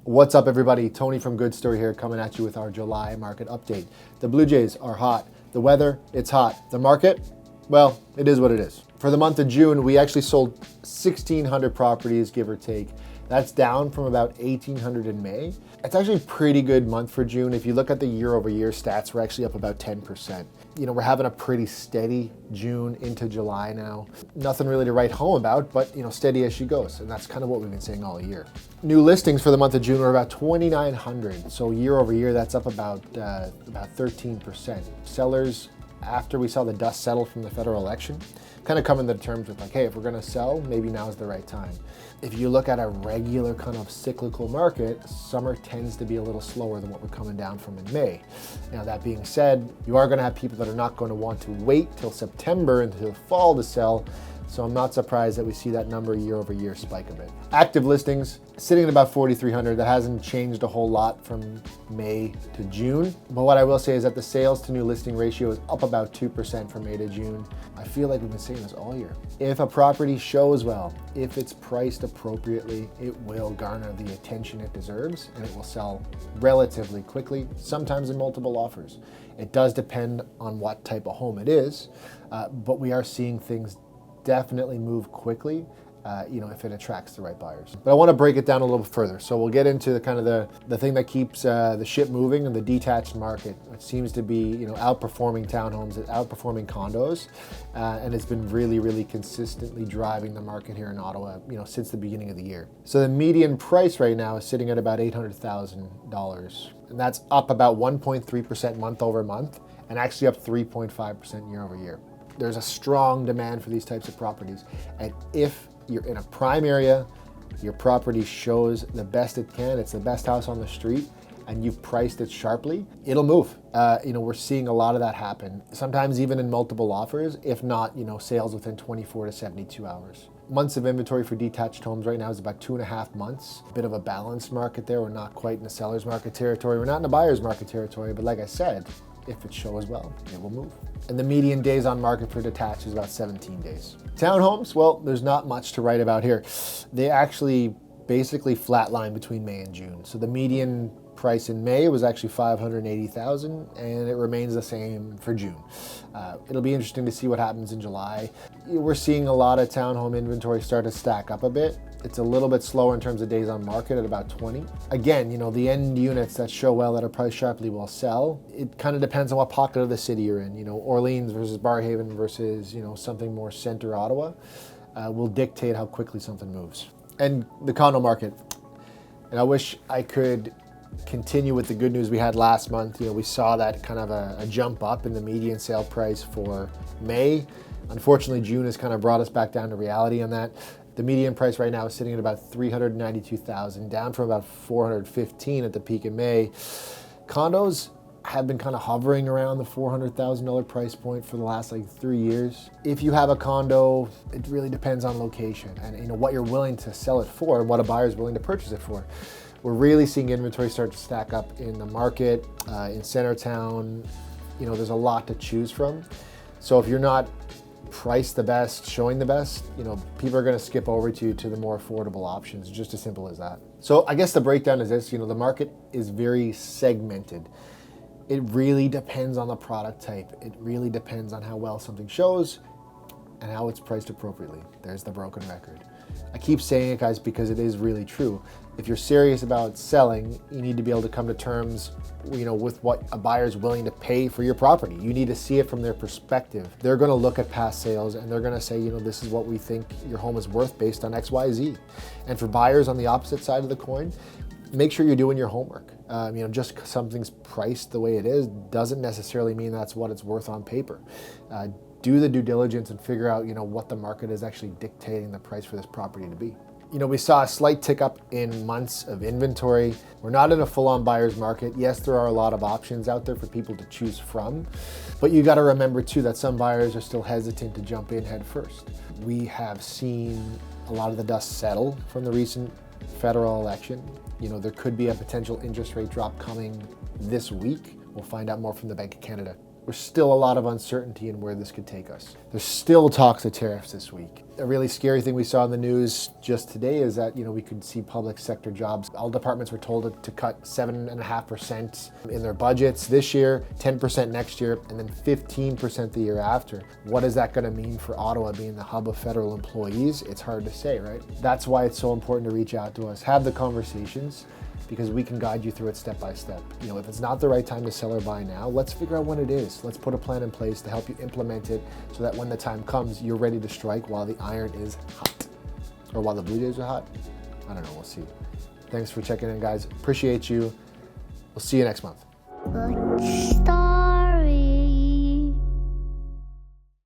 What's up, everybody? Tony from Goodstory here, coming at you with our July market update. The Blue Jays are hot. The weather, it's hot. The market, well, it is what it is. For the month of June, we actually sold 1,600 properties, give or take. That's down from about 1,800 in May. It's actually a pretty good month for June. If you look at the year-over-year stats, we're actually up about 10%. You know, we're having a pretty steady June into July now. Nothing really to write home about, but steady as she goes. And that's kind of what we've been saying all year. New listings for the month of June were about 2,900. So year over year, that's up about 13%. Sellers, after we saw the dust settle from the federal election, kind of coming to terms with like, hey, if we're gonna sell, maybe now's the right time. If you look at a regular kind of cyclical market, summer tends to be a little slower than what we're coming down from in May. Now, that being said, you are gonna have people that are not going to want to wait till September until fall to sell. So I'm not surprised that we see that number year over year spike a bit. Active listings sitting at about 4,300. That hasn't changed a whole lot from May to June. But what I will say is that the sales to new listing ratio is up about 2% from May to June. I feel like we've been saying this all year. If a property shows well, if it's priced appropriately, it will garner the attention it deserves and it will sell relatively quickly, sometimes in multiple offers. It does depend on what type of home it is, but we are seeing things definitely move quickly, if it attracts the right buyers. But I want to break it down a little further. So we'll get into the thing that keeps the ship moving, and the detached market. It seems to be outperforming townhomes, outperforming condos, and it's been really, really consistently driving the market here in Ottawa, since the beginning of the year. So the median price right now is sitting at about $800,000, and that's up about 1.3% month over month, and actually up 3.5% year over year. There's a strong demand for these types of properties. And if you're in a prime area, your property shows the best it can, it's the best house on the street, and you've priced it sharply, it'll move. We're seeing a lot of that happen, sometimes even in multiple offers, if not, sales within 24 to 72 hours. Months of inventory for detached homes right now is about 2.5 months. A bit of a balanced market there. We're not quite in the seller's market territory. We're not in the buyer's market territory, but like I said, if it shows well, it will move. And the median days on market for detached is about 17 days. Townhomes, well, there's not much to write about here. They actually basically flatline between May and June. So the median price in May was actually $580,000, and it remains the same for June. It'll be interesting to see what happens in July. We're seeing a lot of townhome inventory start to stack up a bit. It's a little bit slower in terms of days on market at about 20. Again, the end units that show well, that are priced sharply, will sell. It kind of depends on what pocket of the city you're in. Orleans versus Barrhaven versus, something more center Ottawa will dictate how quickly something moves. And the condo market, and I wish I could continue with the good news we had last month. We saw that kind of a jump up in the median sale price for May. Unfortunately, June has kind of brought us back down to reality on that. The median price right now is sitting at about $392,000, down from about $415,000 at the peak in May. Condos have been kind of hovering around the $400,000 price point for the last 3 years. If you have a condo, it really depends on location and what you're willing to sell it for and what a buyer is willing to purchase it for. We're really seeing inventory start to stack up in the market, in Centertown. There's a lot to choose from. So if you're not priced the best, showing the best, people are going to skip over to the more affordable options. Just as simple as that. So I guess the breakdown is this, the market is very segmented. It really depends on the product type. It really depends on how well something shows and how it's priced appropriately. There's the broken record. I keep saying it, guys, because it is really true. If you're serious about selling, you need to be able to come to terms, with what a buyer is willing to pay for your property. You need to see it from their perspective. They're going to look at past sales and they're going to say, this is what we think your home is worth based on X, Y, Z. And for buyers on the opposite side of the coin, make sure you're doing your homework. Just because something's priced the way it is doesn't necessarily mean that's what it's worth on paper. Do the due diligence and figure out, what the market is actually dictating the price for this property to be. We saw a slight tick up in months of inventory. We're not in a full-on buyer's market. Yes, there are a lot of options out there for people to choose from, but you got to remember too that some buyers are still hesitant to jump in head first. We have seen a lot of the dust settle from the recent federal election. There could be a potential interest rate drop coming this week. We'll find out more from the Bank of Canada. There's still a lot of uncertainty in where this could take us. There's still talks of tariffs this week. A really scary thing we saw in the news just today is that, we could see public sector jobs. All departments were told to cut 7.5% in their budgets this year, 10% next year, and then 15% the year after. What is that going to mean for Ottawa being the hub of federal employees? It's hard to say, right? That's why it's so important to reach out to us, have the conversations, because we can guide you through it step by step. If it's not the right time to sell or buy now, let's figure out when it is. Let's put a plan in place to help you implement it so that when the time comes, you're ready to strike while the iron is hot. Or while the Blue Jays are hot. I don't know, we'll see. Thanks for checking in, guys. Appreciate you. We'll see you next month.